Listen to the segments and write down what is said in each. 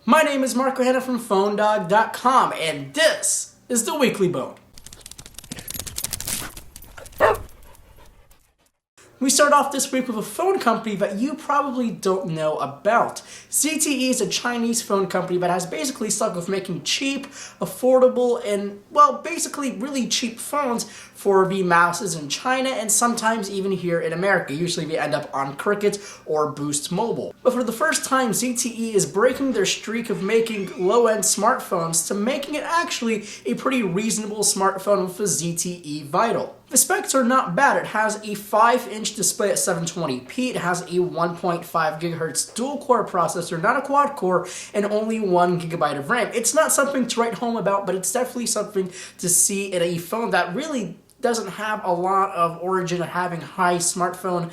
My name is Marco Hanna from PhoneDog.com, and this is the Weekly Bone. We start off this week with a phone company that you probably don't know about. ZTE is a Chinese phone company that has basically stuck with making cheap, affordable, and, well, basically really cheap phones for the masses in China and sometimes even here in America. Usually they end up on Cricket or Boost Mobile. But for the first time, ZTE is breaking their streak of making low-end smartphones to making it actually a pretty reasonable smartphone with the ZTE Vital. The specs are not bad. It has a 5-inch display at 720p, it has a 1.5 GHz dual-core processor, not a quad-core, and only 1 GB of RAM. It's not something to write home about, but it's definitely something to see in a phone that really doesn't have a lot of origin of having high-end smartphones,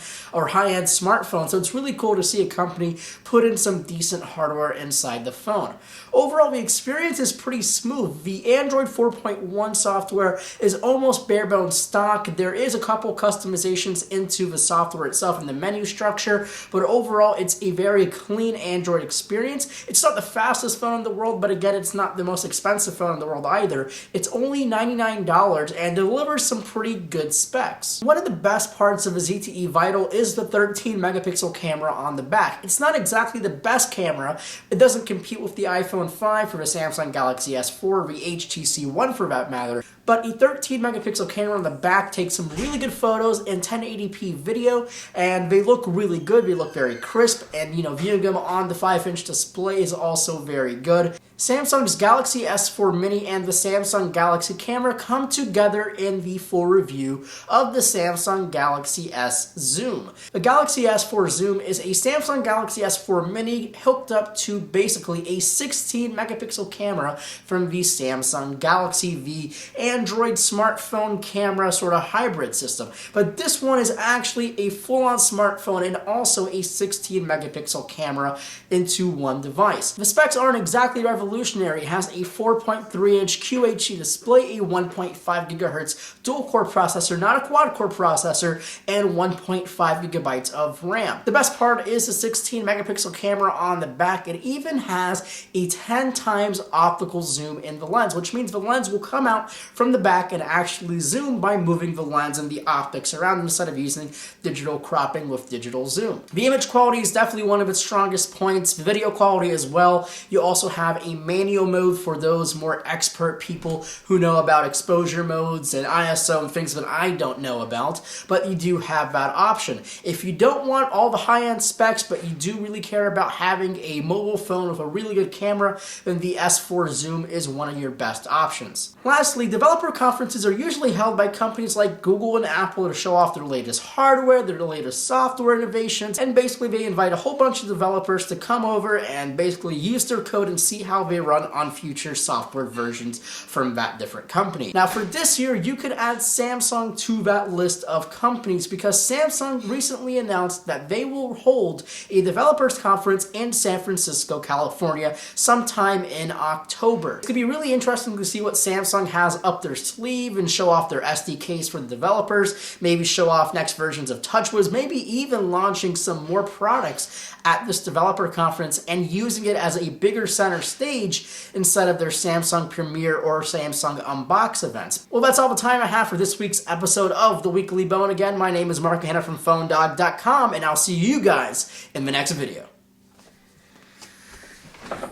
so it's really cool to see a company put in some decent hardware inside the phone. Overall, the experience is pretty smooth. The Android 4.1 software is almost bare-bones stock. There is a couple customizations into the software itself and the menu structure, but overall, it's a very clean Android experience. It's not the fastest phone in the world, but again, it's not the most expensive phone in the world either. It's only $99 and delivers some pretty good specs. One of the best parts of a ZTE Vital is the 13 megapixel camera on the back. It's not exactly the best camera. It doesn't compete with the iPhone 5 or the Samsung Galaxy S4 or the HTC One for that matter, but a 13 megapixel camera on the back takes some really good photos and 1080p video, and they look really good. They look very crisp, and viewing them on the 5-inch display is also very good. Samsung's Galaxy S4 Mini and the Samsung Galaxy camera come together in the full review of the Samsung Galaxy S Zoom. The Galaxy S4 Zoom is a Samsung Galaxy S4 Mini hooked up to basically a 16 megapixel camera from the Samsung Galaxy, the Android smartphone camera sort of hybrid system. But this one is actually a full-on smartphone and also a 16 megapixel camera into one device. The specs aren't exactly revolutionary. It has a 4.3-inch QHD display, a 1.5 GHz dual-core processor, not a quad-core processor, and 1.5 GB of RAM. The best part is the 16 megapixel camera on the back. It even has a 10 times optical zoom in the lens, which means the lens will come out from the back and actually zoom by moving the lens and the optics around instead of using digital cropping with digital zoom. The image quality is definitely one of its strongest points. The video quality as well. You also have a manual mode for those more expert people who know about exposure modes and ISO and things that I don't know about, but you do have that option. If you don't want all the high-end specs, but you do really care about having a mobile phone with a really good camera, then the S4 Zoom is one of your best options. Lastly, developer conferences are usually held by companies like Google and Apple to show off their latest hardware, their latest software innovations, and basically they invite a whole bunch of developers to come over and basically use their code and see how they run on future software versions from that different company. Now for this year, you could add Samsung to that list of companies because Samsung recently announced that they will hold a developers conference in San Francisco, California sometime in October. It's going to be really interesting to see what Samsung has up their sleeve and show off their SDKs for the developers, maybe show off next versions of TouchWiz, maybe even launching some more products at this developer conference and using it as a bigger center stage instead of their Samsung Premiere or Samsung Unbox events. Well, that's all the time I have for this week's episode of The Weekly Bone. Again, my name is Marco Hanna from PhoneDog.com, and I'll see you guys in the next video.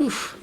Oof.